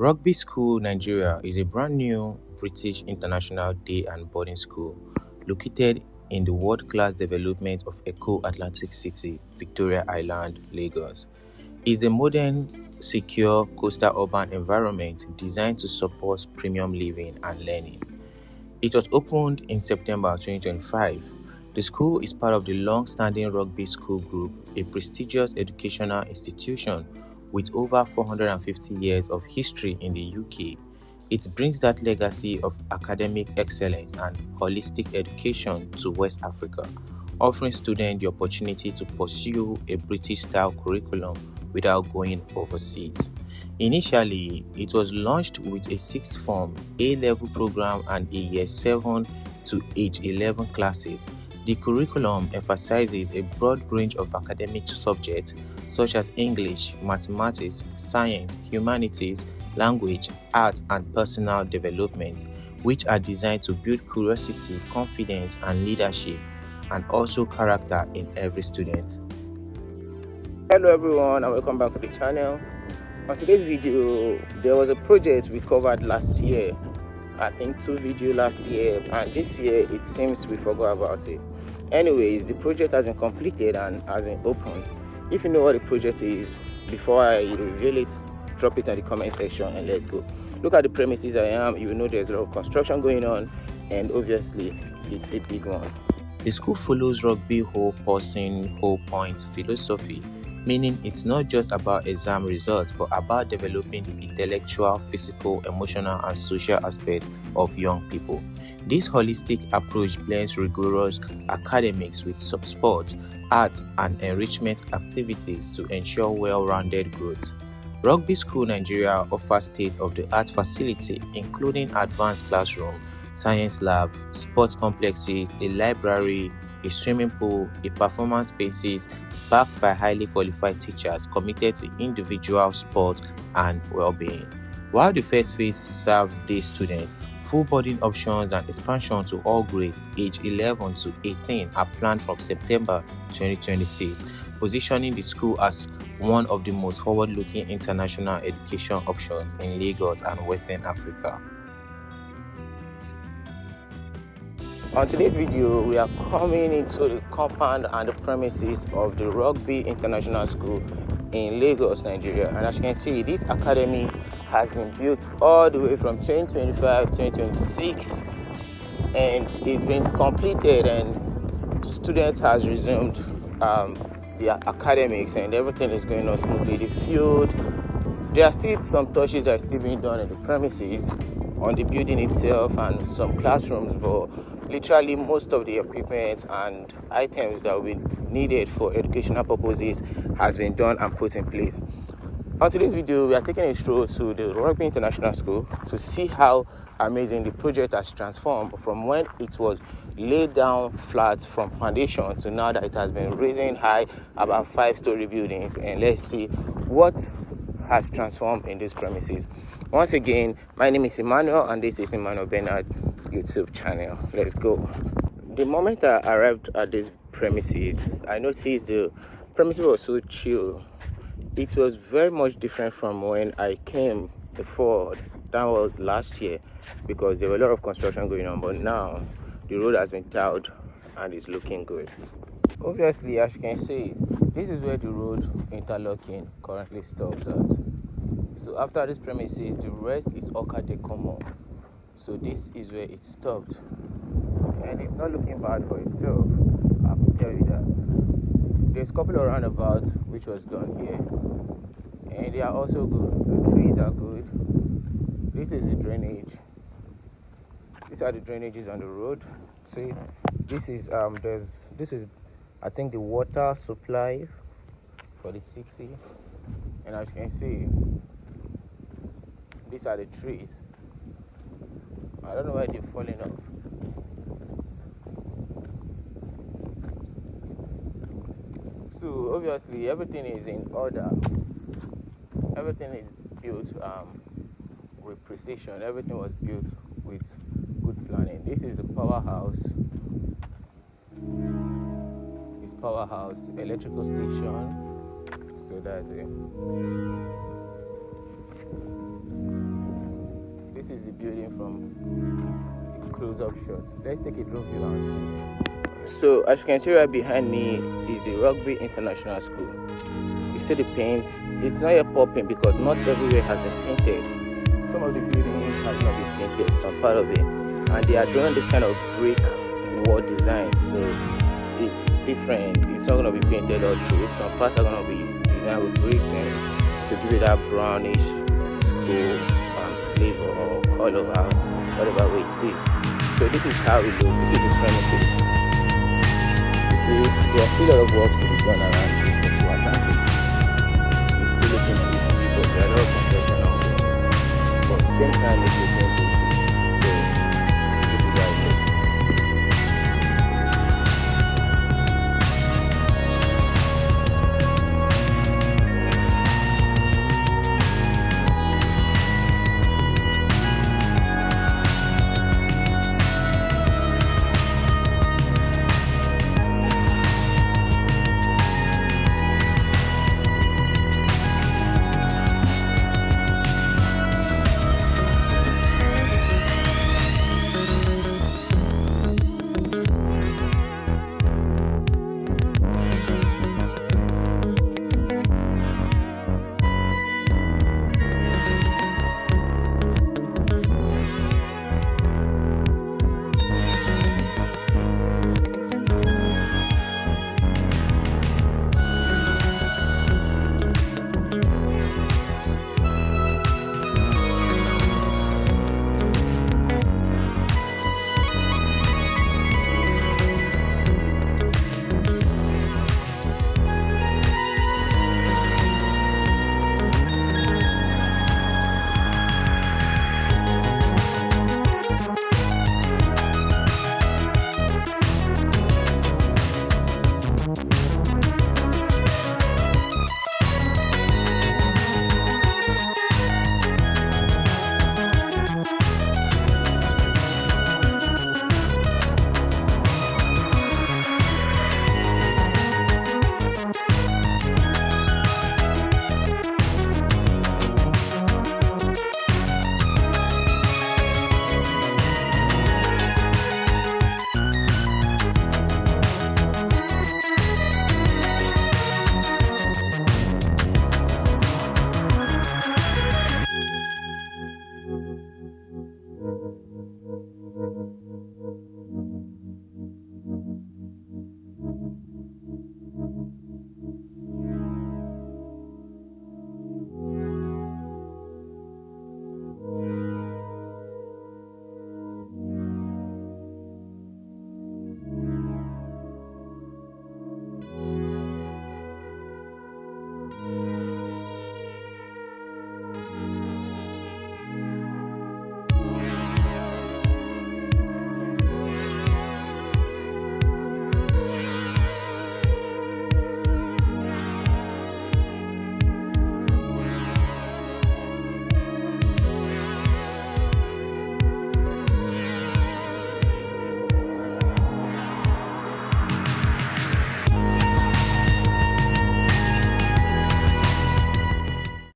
Rugby School Nigeria is a brand new British international day and boarding school located in the world-class development of Eco Atlantic City, Victoria Island, Lagos. It's a modern, secure coastal urban environment designed to support premium living and learning. It was opened in September 2025. The school is part of the long-standing Rugby School Group, a prestigious educational institution with over 450 years of history in the UK. It brings that legacy of academic excellence and holistic education to West Africa, offering students the opportunity to pursue a British-style curriculum without going overseas. Initially, it was launched with a sixth form A-level program and a year 7 to age 11 classes. The curriculum emphasizes a broad range of academic subjects such as English, mathematics, science, humanities, language, art, and personal development, which are designed to build curiosity, confidence, and leadership, and also character in every student. Hello everyone, and welcome back to the channel. On today's video, there was a project we covered last year. I think 2 videos last year, and this year it seems we forgot about it. Anyways, the project has been completed and has been opened. If you know what the project is, before I reveal it, drop it in the comment section and let's go. Look at the premises I am. You will know there's a lot of construction going on, and obviously it's a big one. The school follows rugby whole person, whole point philosophy, meaning it's not just about exam results but about developing the intellectual, physical, emotional, and social aspects of young people. This holistic approach blends rigorous academics with sports, arts, and enrichment activities to ensure well-rounded growth. Rugby School Nigeria offers state-of-the-art facilities including advanced classroom, science lab, sports complexes, a library, a swimming pool, a performance spaces, backed by highly qualified teachers committed to individual sport and well-being. While the first phase serves day students, full boarding options and expansion to all grades age 11 to 18 are planned from September 2026, positioning the school as one of the most forward-looking international education options in Lagos and Western Africa. On today's video, we are coming into the compound and the premises of the Rugby International School in Lagos, Nigeria. And as you can see, this academy has been built all the way from 2025-2026, and it's been completed, and students has resumed their academics, and everything is going on smoothly. The field, there are still some touches that are still being done in the premises, on the building itself, and some classrooms, but literally most of the equipment and items that will be needed for educational purposes has been done and put in place. On today's video, we are taking a stroll to the Rugby International School to see how amazing the project has transformed from when it was laid down flat from foundation to now that it has been raising high, about 5-story buildings. And let's see what has transformed in these premises. Once again, my name is Emmanuel, and this is Emmanuel Bernard YouTube channel. Let's go. The moment I arrived at this premises, I noticed the premises was so chill. It was very much different from when I came before. That was last year, because there were a lot of construction going on, but now the road has been tiled and it's looking good. Obviously, as you can see, this is where the road interlocking currently stops at. So after this premises, the rest is Okadekomo. So this is where it stopped, and it's not looking bad for itself, I can tell you that. There's a couple of roundabouts which was done here, and they are also good. The trees are good. This is the drainage. These are the drainages on the road. See, this is I think the water supply for the city, and as you can see, these are the trees. I don't know why they're falling off. So obviously everything is in order. Everything is built with precision. Everything was built with good planning. This is the powerhouse. This powerhouse electrical station. So that's it. building from a close-up shot. Let's take a drone view and see. So as you can see right behind me is the Rugby International School. You see the paint, it's not yet popping because not everywhere has been painted. Some of the buildings have not been painted, some part of it, and they are doing this kind of brick wall design, so it's different. It's not going to be painted all through. Some parts are going to be designed with bricks and to give it that brownish school flavor or color, whatever way it is. So this is how it looks. This is the premises. You see, there are still a lot of work to be done around this to Atlantic. It's still looking at it, but there are a lot of construction out there. But at the same time, it's looking good.